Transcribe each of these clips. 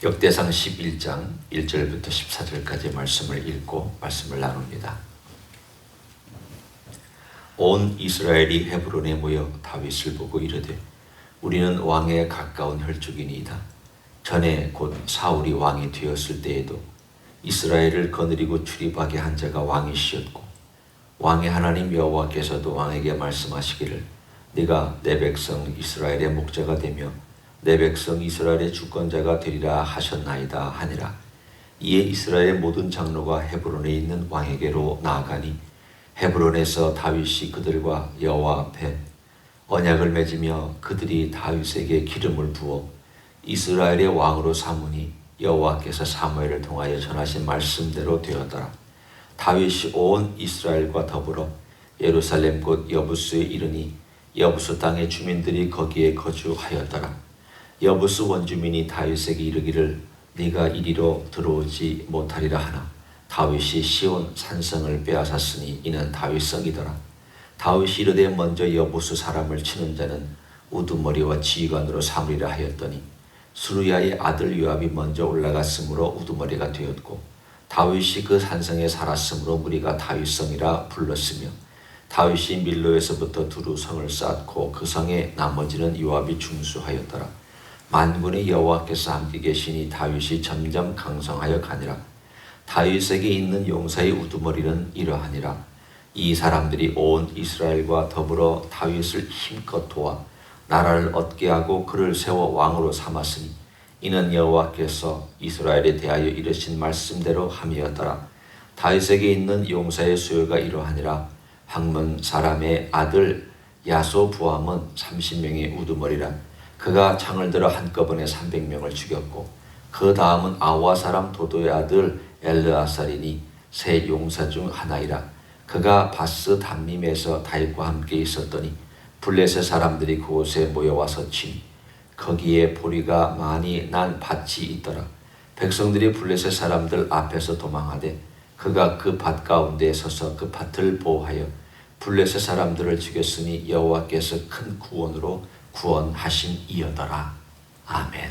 역대상 11장 1절부터 14절까지 말씀을 읽고 말씀을 나눕니다. 온 이스라엘이 헤브론에 모여 다윗을 보고 이르되 우리는 왕에 가까운 혈족이니이다. 전에 곧 사울이 왕이 되었을 때에도 이스라엘을 거느리고 출입하게 한 자가 왕이시었고 왕의 하나님 여호와께서도 왕에게 말씀하시기를 네가 내 백성 이스라엘의 목자가 되며 내 백성 이스라엘의 주권자가 되리라 하셨나이다 하니라. 이에 이스라엘의 모든 장로가 헤브론에 있는 왕에게로 나아가니 헤브론에서 다윗이 그들과 여호와 앞에 언약을 맺으며 그들이 다윗에게 기름을 부어 이스라엘의 왕으로 삼으니 여호와께서 사무엘을 통하여 전하신 말씀대로 되었더라. 다윗이 온 이스라엘과 더불어 예루살렘 곧 여부스에 이르니 여부스 땅의 주민들이 거기에 거주하였더라. 여부스 원주민이 다윗에게 이르기를 네가 이리로 들어오지 못하리라 하나 다윗이 시온 산성을 빼앗았으니 이는 다윗성이더라. 다윗이 이르되 먼저 여부스 사람을 치는 자는 우두머리와 지휘관으로 삼으리라 하였더니 수르야의 아들 요압이 먼저 올라갔으므로 우두머리가 되었고 다윗이 그 산성에 살았으므로 무리가 다윗성이라 불렀으며 다윗이 밀로에서부터 두루 성을 쌓고 그 성에 나머지는 요압이 중수하였더라. 만군의 여호와께서 함께 계시니 다윗이 점점 강성하여 가니라. 다윗에게 있는 용사의 우두머리는 이러하니라. 이 사람들이 온 이스라엘과 더불어 다윗을 힘껏 도와 나라를 얻게 하고 그를 세워 왕으로 삼았으니 이는 여호와께서 이스라엘에 대하여 이르신 말씀대로 함이었더라. 다윗에게 있는 용사의 수요가 이러하니라. 학문 사람의 아들 야소부함은 30명의 우두머리라. 그가 창을 들어 한꺼번에 300명을 죽였고 그 다음은 아와 사람 도도의 아들 엘르아살이니 세 용사 중 하나이라. 그가 바스 담밈에서 다윗과 함께 있었더니 블레셋 사람들이 그곳에 모여와서 치니 거기에 보리가 많이 난 밭이 있더라. 백성들이 블레셋 사람들 앞에서 도망하되 그가 그 밭 가운데에 서서 그 밭을 보호하여 블레셋 사람들을 죽였으니 여호와께서 큰 구원으로 구원하심이었더라. 아멘.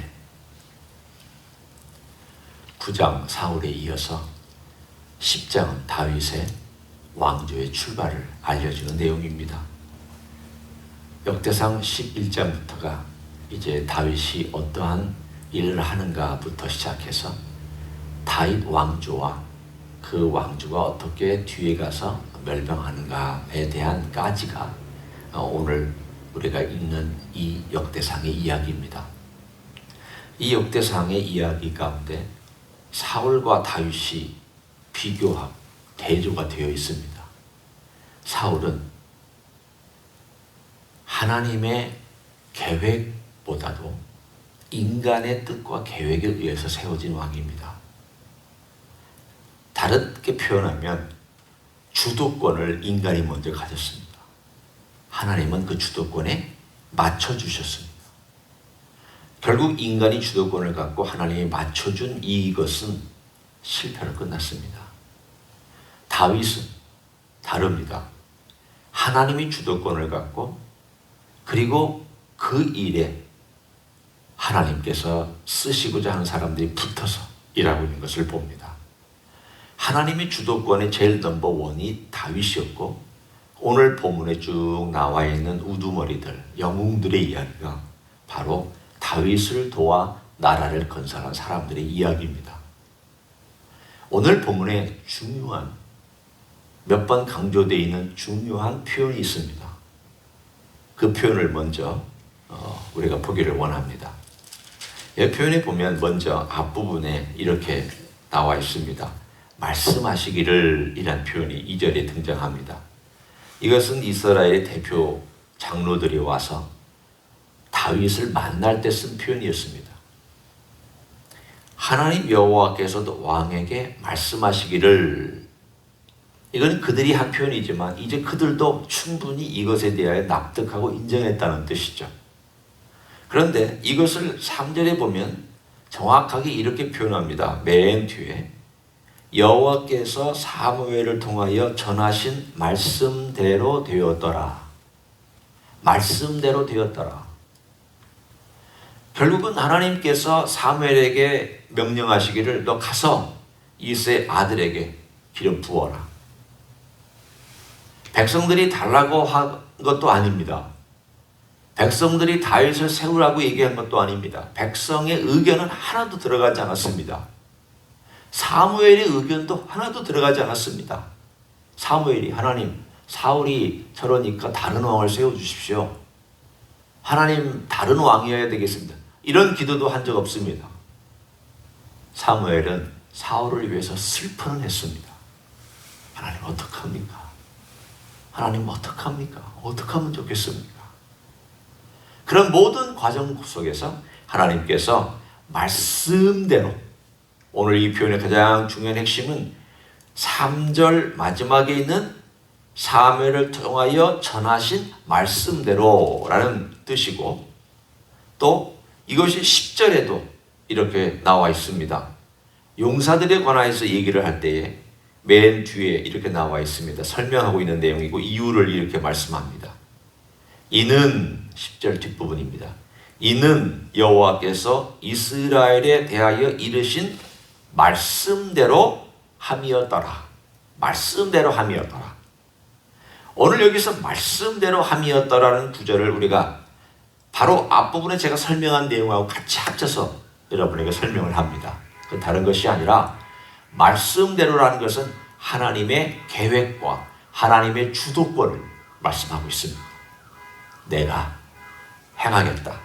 9장 사울에 이어서 10장은 다윗의 왕조의 출발을 알려주는 내용입니다. 역대상 11장부터가 이제 다윗이 어떠한 일을 하는가부터 시작해서 다윗 왕조와 그 왕조가 어떻게 뒤에 가서 멸망하는가에 대한 까지가 오늘 우리가 읽는 이 역대상의 이야기입니다. 이 역대상의 이야기 가운데 사울과 다윗이 비교하고 대조가 되어 있습니다. 사울은 하나님의 계획보다도 인간의 뜻과 계획에 의해서 세워진 왕입니다. 다르게 표현하면 주도권을 인간이 먼저 가졌습니다. 하나님은 그 주도권에 맞춰주셨습니다. 결국 인간이 주도권을 갖고 하나님이 맞춰준 이것은 실패로 끝났습니다. 다윗은 다릅니다. 하나님이 주도권을 갖고 그리고 그 일에 하나님께서 쓰시고자 하는 사람들이 붙어서 일하고 있는 것을 봅니다. 하나님의 주도권의 제일 넘버원이 다윗이었고 오늘 본문에 쭉 나와 있는 우두머리들, 영웅들의 이야기가 바로 다윗을 도와 나라를 건설한 사람들의 이야기입니다. 오늘 본문에 중요한 몇 번 강조되어 있는 중요한 표현이 있습니다. 그 표현을 먼저 우리가 보기를 원합니다. 이 표현에 보면 먼저 앞부분에 이렇게 나와 있습니다. 말씀하시기를 이란 표현이 2절에 등장합니다. 이것은 이스라엘의 대표 장로들이 와서 다윗을 만날 때 쓴 표현이었습니다. 하나님 여호와께서도 왕에게 말씀하시기를, 이건 그들이 한 표현이지만 이제 그들도 충분히 이것에 대하여 납득하고 인정했다는 뜻이죠. 그런데 이것을 3절에 보면 정확하게 이렇게 표현합니다. 맨 뒤에 여호와께서 사무엘을 통하여 전하신 말씀대로 되었더라. 말씀대로 되었더라. 결국은 하나님께서 사무엘에게 명령하시기를 너 가서 이새의 아들에게 기름 부어라. 백성들이 달라고 한 것도 아닙니다. 백성들이 다윗을 세우라고 얘기한 것도 아닙니다. 백성의 의견은 하나도 들어가지 않았습니다. 사무엘의 의견도 하나도 들어가지 않았습니다. 사무엘이 하나님, 사울이 저러니까 다른 왕을 세워주십시오. 하나님, 다른 왕이어야 되겠습니다. 이런 기도도 한 적 없습니다. 사무엘은 사울을 위해서 슬퍼는 했습니다. 하나님 어떡합니까? 하나님 어떡합니까? 어떡하면 좋겠습니까? 그런 모든 과정 속에서 하나님께서 말씀대로, 오늘 이 표현의 가장 중요한 핵심은 3절 마지막에 있는 사무엘을 통하여 전하신 말씀대로라는 뜻이고, 또 이것이 10절에도 이렇게 나와 있습니다. 용사들에 관하여서 얘기를 할 때에 맨 뒤에 이렇게 나와 있습니다. 설명하고 있는 내용이고 이유를 이렇게 말씀합니다. 이는 10절 뒷부분입니다. 이는 여호와께서 이스라엘에 대하여 이르신 말씀대로 함이었더라. 말씀대로 함이었더라. 오늘 여기서 말씀대로 함이었더라는 구절을 우리가 바로 앞부분에 제가 설명한 내용하고 같이 합쳐서 여러분에게 설명을 합니다. 그건 다른 것이 아니라 말씀대로라는 것은 하나님의 계획과 하나님의 주도권을 말씀하고 있습니다. 내가 행하겠다.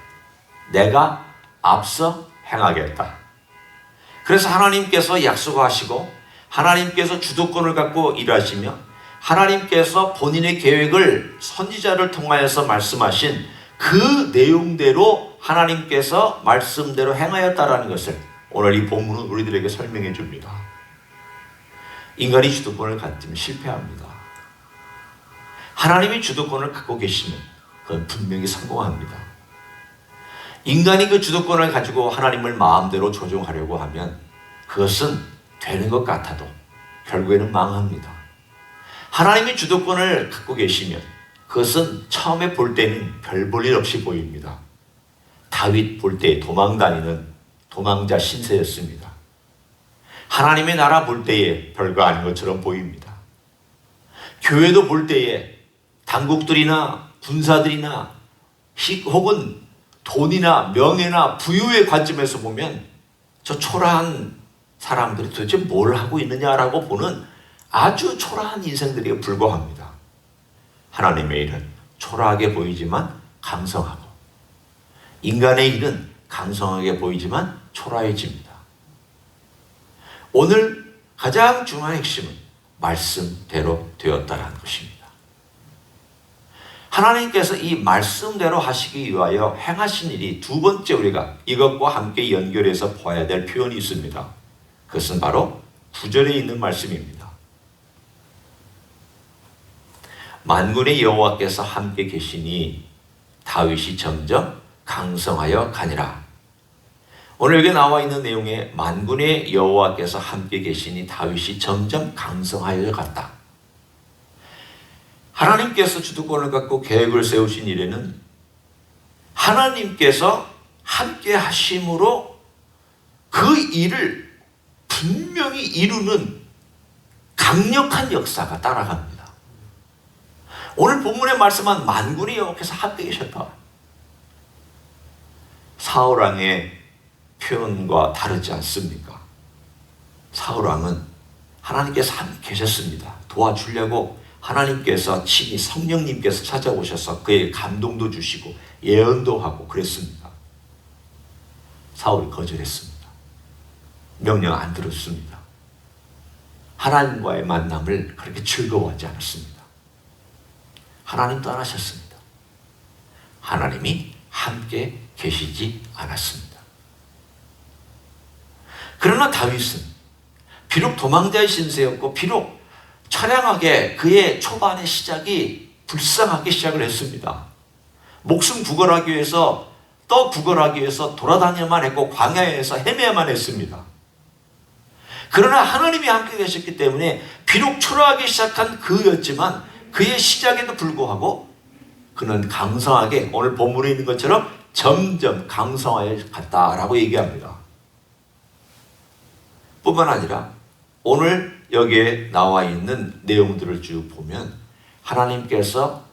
내가 앞서 행하겠다. 그래서 하나님께서 약속하시고 하나님께서 주도권을 갖고 일하시며 하나님께서 본인의 계획을 선지자를 통하여서 말씀하신 그 내용대로 하나님께서 말씀대로 행하였다라는 것을 오늘 이 본문은 우리들에게 설명해 줍니다. 인간이 주도권을 갖으면 실패합니다. 하나님이 주도권을 갖고 계시면 그건 분명히 성공합니다. 인간이 그 주도권을 가지고 하나님을 마음대로 조종하려고 하면 그것은 되는 것 같아도 결국에는 망합니다. 하나님이 주도권을 갖고 계시면 그것은 처음에 볼 때는 별 볼 일 없이 보입니다. 다윗 볼 때 도망다니는 도망자 신세였습니다. 하나님의 나라 볼 때에 별거 아닌 것처럼 보입니다. 교회도 볼 때에 당국들이나 군사들이나 혹은 돈이나 명예나 부유의 관점에서 보면 저 초라한 사람들이 도대체 뭘 하고 있느냐라고 보는 아주 초라한 인생들이 불과합니다. 하나님의 일은 초라하게 보이지만 강성하고, 인간의 일은 강성하게 보이지만 초라해집니다. 오늘 가장 중요한 핵심은 말씀대로 되었다는 것입니다. 하나님께서 이 말씀대로 하시기 위하여 행하신 일이 두 번째 우리가 이것과 함께 연결해서 봐야 될 표현이 있습니다. 그것은 바로 9절에 있는 말씀입니다. 만군의 여호와께서 함께 계시니 다윗이 점점 강성하여 가니라. 오늘 여기 나와 있는 내용에 만군의 여호와께서 함께 계시니 다윗이 점점 강성하여 갔다. 하나님께서 주도권을 갖고 계획을 세우신 일에는 하나님께서 함께 하심으로 그 일을 분명히 이루는 강력한 역사가 따라갑니다. 오늘 본문에 말씀한 만군의 여호와께서 함께 계셨다. 사울왕의 표현과 다르지 않습니까? 사울왕은 하나님께서 함께 계셨습니다. 도와주려고 하나님께서 친히 성령님께서 찾아오셔서 그에게 감동도 주시고 예언도 하고 그랬습니다. 사울이 거절했습니다. 명령 안 들었습니다. 하나님과의 만남을 그렇게 즐거워하지 않았습니다. 하나님 떠나셨습니다. 하나님이 함께 계시지 않았습니다. 그러나 다윗은 비록 도망자의 신세였고 비록 처량하게 그의 초반의 시작이 불쌍하게 시작을 했습니다. 목숨 구걸하기 위해서 또 구걸하기 위해서 돌아다녀만 했고 광야에서 헤매야만 했습니다. 그러나 하나님이 함께 계셨기 때문에 비록 초라하게 시작한 그였지만 그의 시작에도 불구하고 그는 강성하게 오늘 본문에 있는 것처럼 점점 강성하여 갔다라고 얘기합니다. 뿐만 아니라 오늘 여기에 나와 있는 내용들을 쭉 보면 하나님께서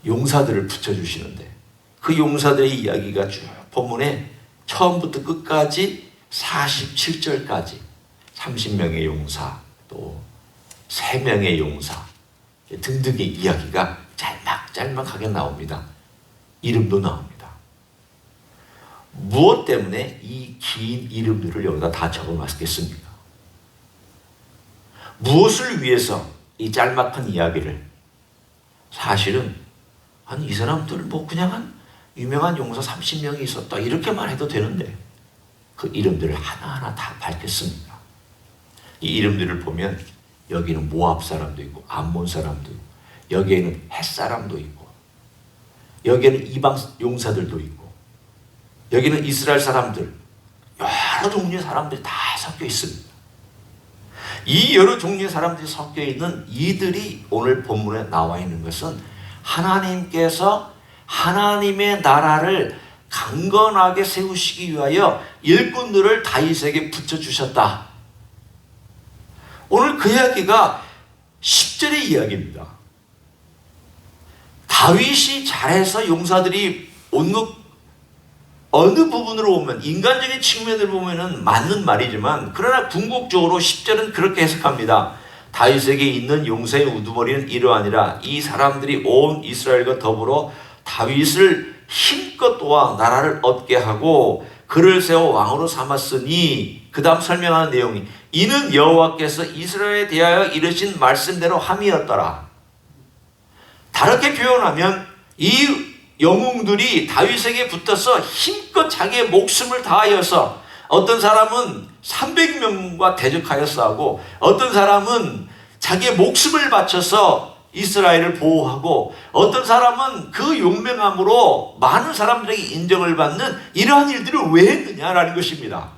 용사들을 붙여주시는데 그 용사들의 이야기가 쭉 본문에 처음부터 끝까지 47절까지 30명의 용사 또 3명의 용사 등등의 이야기가 짤막짤막하게 나옵니다. 이름도 나옵니다. 무엇 때문에 이 긴 이름들을 여기다 다 적어놨겠습니까? 무엇을 위해서 이 짤막한 이야기를? 사실은 이 사람들 뭐 그냥 한 유명한 용사 30명이 있었다 이렇게만 해도 되는데 그 이름들을 하나하나 다 밝혔습니다. 이 이름들을 보면 여기는 모압 사람도 있고 암몬 사람도 있고 여기에는 헷 사람도 있고 여기에는 이방 용사들도 있고 여기는 이스라엘 사람들 여러 종류의 사람들이 다 섞여 있습니다. 이 여러 종류의 사람들이 섞여 있는 이들이 오늘 본문에 나와 있는 것은 하나님께서 하나님의 나라를 강건하게 세우시기 위하여 일꾼들을 다윗에게 붙여주셨다. 오늘 그 이야기가 10절의 이야기입니다. 다윗이 잘해서 용사들이 어느 부분으로 보면 인간적인 측면을 보면 맞는 말이지만 그러나 궁극적으로 10절은 그렇게 해석합니다. 다윗에게 있는 용사의 우두머리는 이러하니라. 이 사람들이 온 이스라엘과 더불어 다윗을 힘껏 도와 나라를 얻게 하고 그를 세워 왕으로 삼았으니 그 다음 설명하는 내용이 이는 여호와께서 이스라엘에 대하여 이르신 말씀대로 함이었더라. 다르게 표현하면 이 영웅들이 다윗에게 붙어서 힘껏 자기의 목숨을 다하여서 어떤 사람은 300명과 대적하여 싸우고 어떤 사람은 자기의 목숨을 바쳐서 이스라엘을 보호하고 어떤 사람은 그 용맹함으로 많은 사람들에게 인정을 받는 이러한 일들을 왜 했느냐라는 것입니다.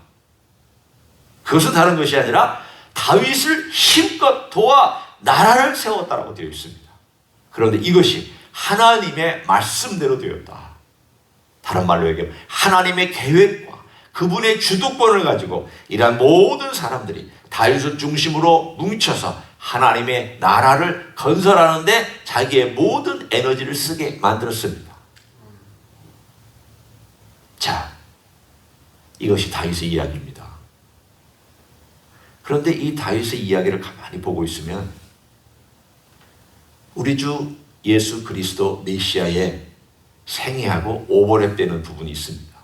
그것은 다른 것이 아니라 다윗을 힘껏 도와 나라를 세웠다라고 되어 있습니다. 그런데 이것이 하나님의 말씀대로 되었다. 다른 말로 얘기하면 하나님의 계획과 그분의 주도권을 가지고 이러한 모든 사람들이 다윗을 중심으로 뭉쳐서 하나님의 나라를 건설하는데 자기의 모든 에너지를 쓰게 만들었습니다. 자, 이것이 다윗의 이야기입니다. 그런데 이 다윗의 이야기를 가만히 보고 있으면 우리 주 예수 그리스도 메시아의 생애하고 오버랩되는 부분이 있습니다.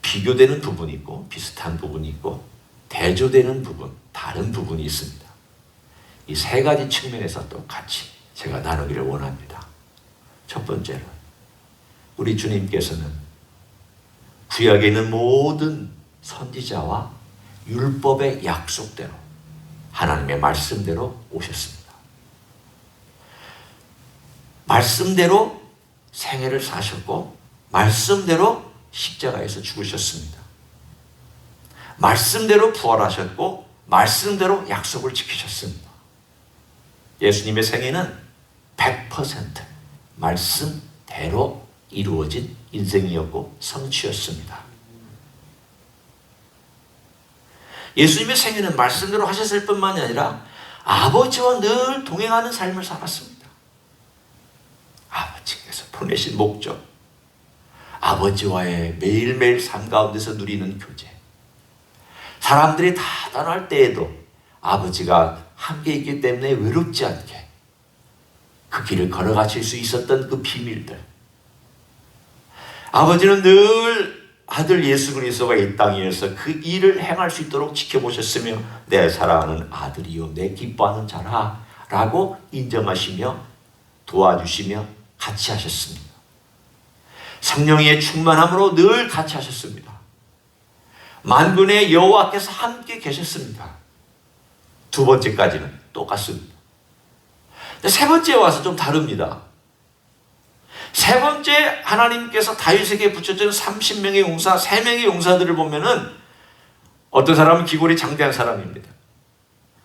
비교되는 부분이 있고 비슷한 부분이 있고 대조되는 부분, 다른 부분이 있습니다. 이 세 가지 측면에서 똑같이 제가 나누기를 원합니다. 첫 번째로 우리 주님께서는 구약에 있는 모든 선지자와 율법의 약속대로 하나님의 말씀대로 오셨습니다. 말씀대로 생애를 사셨고 말씀대로 십자가에서 죽으셨습니다. 말씀대로 부활하셨고 말씀대로 약속을 지키셨습니다. 예수님의 생애는 100% 말씀대로 이루어진 인생이었고 성취였습니다. 예수님의 생애는 말씀대로 하셨을 뿐만이 아니라 아버지와 늘 동행하는 삶을 살았습니다. 아버지께서 보내신 목적, 아버지와의 매일매일 삶 가운데서 누리는 교제, 사람들이 다 떠날 때에도 아버지가 함께 있기 때문에 외롭지 않게 그 길을 걸어가실 수 있었던 그 비밀들, 아버지는 늘 아들 예수 그리스도가 이 땅에서 그 일을 행할 수 있도록 지켜보셨으며 내 사랑하는 아들이요 내 기뻐하는 자라 라고 인정하시며 도와주시며 같이 하셨습니다. 성령의 충만함으로 늘 같이 하셨습니다. 만군의 여호와께서 함께 계셨습니다. 두 번째까지는 똑같습니다. 세 번째에 와서 좀 다릅니다. 세 번째 하나님께서 다윗에게 붙여준 30명의 용사, 3명의 용사들을 보면은 어떤 사람은 기골이 장대한 사람입니다.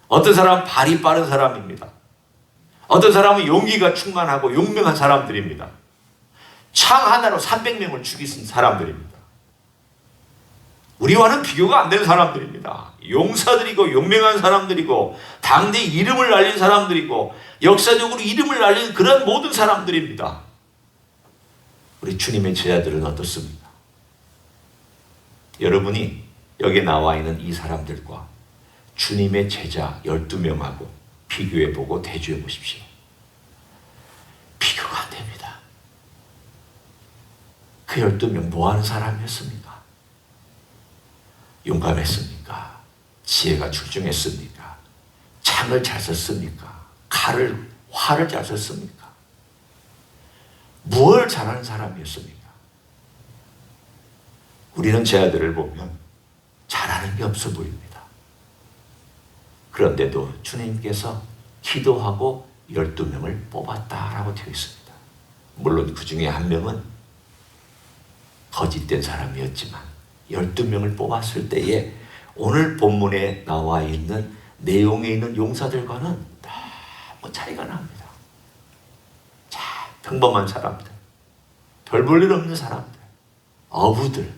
어떤 사람은 발이 빠른 사람입니다. 어떤 사람은 용기가 충만하고 용맹한 사람들입니다. 창 하나로 300명을 죽이신 사람들입니다. 우리와는 비교가 안 되는 사람들입니다. 용사들이고 용맹한 사람들이고 당대 이름을 날린 사람들이고 역사적으로 이름을 날린 그런 모든 사람들입니다. 우리 주님의 제자들은 어떻습니까? 여러분이 여기에 나와 있는 이 사람들과 주님의 제자 12명하고 비교해보고 대조해 보십시오. 비교가 안 됩니다. 그 12명 뭐 하는 사람이었습니까? 용감했습니까? 지혜가 출중했습니까? 창을 잘 썼습니까? 활을 잘 썼습니까? 뭘 잘하는 사람이었습니까? 우리는 제자들을 보면 잘하는 게 없어 보입니다. 그런데도 주님께서 기도하고 12명을 뽑았다라고 되어 있습니다. 물론 그 중에 한 명은 거짓된 사람이었지만 12명을 뽑았을 때에 오늘 본문에 나와 있는 내용에 있는 용사들과는 너무 차이가 납니다. 자, 평범한 사람들, 별 볼 일 없는 사람들, 어부들,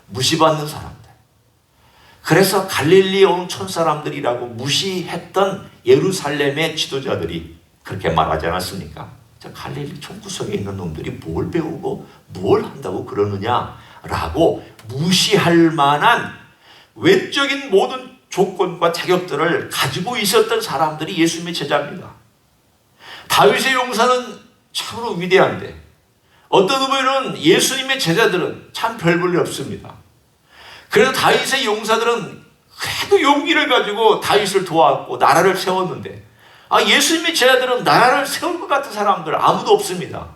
무시받는 사람들. 그래서 갈릴리에 온 촌사람들이라고 무시했던 예루살렘의 지도자들이 그렇게 말하지 않았습니까? 저 갈릴리 촌구석에 있는 놈들이 뭘 배우고 뭘 한다고 그러느냐라고 무시할 만한 외적인 모든 조건과 자격들을 가지고 있었던 사람들이 예수님의 제자입니다. 다윗의 용사는 참으로 위대한데 어떤 의미로는 예수님의 제자들은 참 별 볼 일 없습니다. 그래서 다윗의 용사들은 그래도 용기를 가지고 다윗을 도왔고 나라를 세웠는데 예수님의 제자들은 나라를 세울 것 같은 사람들 아무도 없습니다.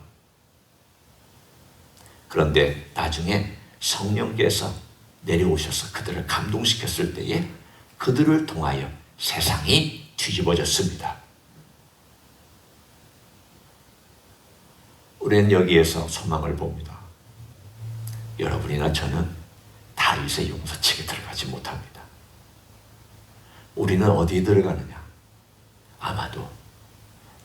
그런데 나중에 성령께서 내려오셔서 그들을 감동시켰을 때에 그들을 통하여 세상이 뒤집어졌습니다. 우리는 여기에서 소망을 봅니다. 여러분이나 저는 다윗의 용사측에 들어가지 못합니다. 우리는 어디에 들어가느냐? 아마도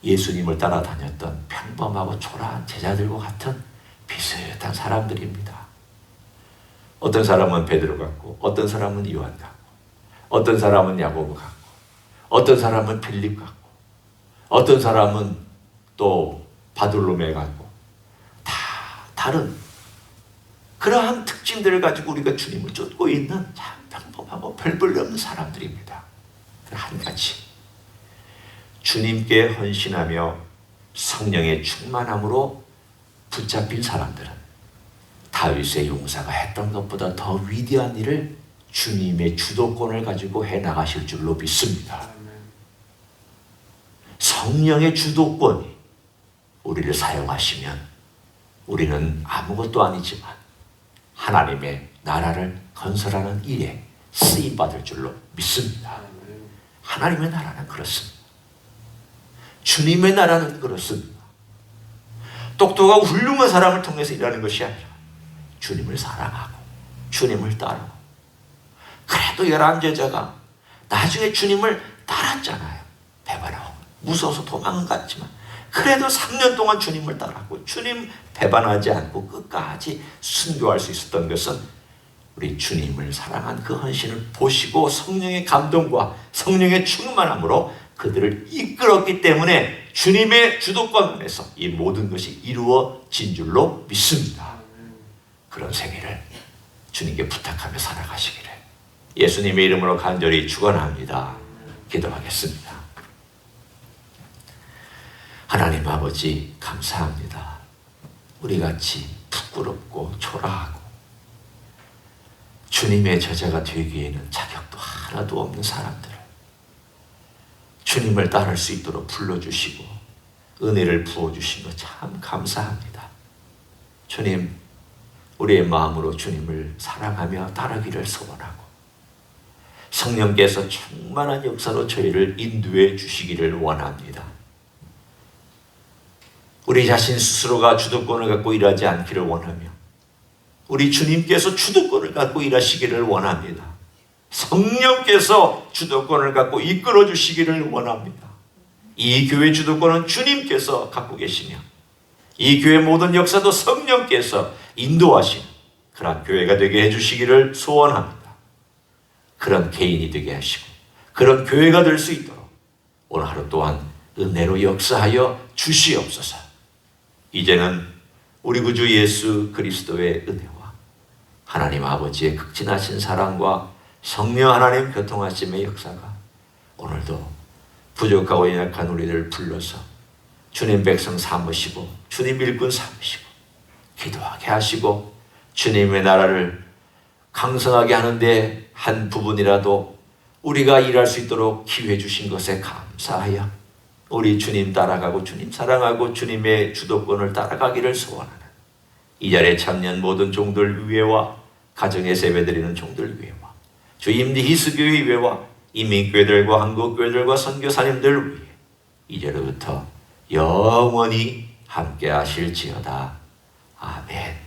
예수님을 따라다녔던 평범하고 초라한 제자들과 같은 비슷한 사람들입니다. 어떤 사람은 베드로 같고 어떤 사람은 요한 같고 어떤 사람은 야고보 같고 어떤 사람은 빌립 같고 어떤 사람은 또 바돌로메 같고 다 다른 그러한 특징들을 가지고 우리가 주님을 쫓고 있는 참 평범하고 별 볼 일 없는 사람들입니다. 한 가지 주님께 헌신하며 성령의 충만함으로 붙잡힌 사람들은 다윗의 용사가 했던 것보다 더 위대한 일을 주님의 주도권을 가지고 해나가실 줄로 믿습니다. 성령의 주도권이 우리를 사용하시면 우리는 아무것도 아니지만 하나님의 나라를 건설하는 일에 쓰임받을 줄로 믿습니다. 하나님의 나라는 그렇습니다. 주님의 나라는 그렇습니다. 똑똑하고 훌륭한 사람을 통해서 일하는 것이 아니라 주님을 사랑하고 주님을 따르고 그래도 11제자가 나중에 주님을 따랐잖아요. 배반하고 무서워서 도망은 갔지만 그래도 3년 동안 주님을 따랐고 주님 배반하지 않고 끝까지 순교할 수 있었던 것은 우리 주님을 사랑한 그 헌신을 보시고 성령의 감동과 성령의 충만함으로 그들을 이끌었기 때문에 주님의 주도권 안에서 이 모든 것이 이루어진 줄로 믿습니다. 그런 생애를 주님께 부탁하며 살아가시기를 예수님의 이름으로 간절히 축원합니다. 기도하겠습니다. 하나님 아버지 감사합니다. 우리같이 부끄럽고 초라하고 주님의 제자가 되기에는 자격도 하나도 없는 사람들을 주님을 따를 수 있도록 불러주시고 은혜를 부어주신 것 참 감사합니다. 주님, 우리의 마음으로 주님을 사랑하며 따르기를 소원하고 성령께서 충만한 역사로 저희를 인도해 주시기를 원합니다. 우리 자신 스스로가 주도권을 갖고 일하지 않기를 원하며 우리 주님께서 주도권을 갖고 일하시기를 원합니다. 성령께서 주도권을 갖고 이끌어 주시기를 원합니다. 이 교회 주도권은 주님께서 갖고 계시며 이 교회 모든 역사도 성령께서 인도하시는 그런 교회가 되게 해주시기를 소원합니다. 그런 개인이 되게 하시고 그런 교회가 될 수 있도록 오늘 하루 또한 은혜로 역사하여 주시옵소서. 이제는 우리 구주 예수 그리스도의 은혜와 하나님 아버지의 극진하신 사랑과 성령 하나님 교통하심의 역사가 오늘도 부족하고 연약한 우리를 불러서 주님 백성 삼으시고 주님 일꾼 삼으시고 기도하게 하시고 주님의 나라를 강성하게 하는데 한 부분이라도 우리가 일할 수 있도록 기회 주신 것에 감사하여 우리 주님 따라가고 주님 사랑하고 주님의 주도권을 따라가기를 소원하는 이 자리에 참여한 모든 종들 위에와 가정에서 예배드리는 종들 위에와 주 임디히스교회 위에와 이민교회들과 한국교회들과 선교사님들 위해 이제로부터 영원히 함께 하실지어다. 아멘.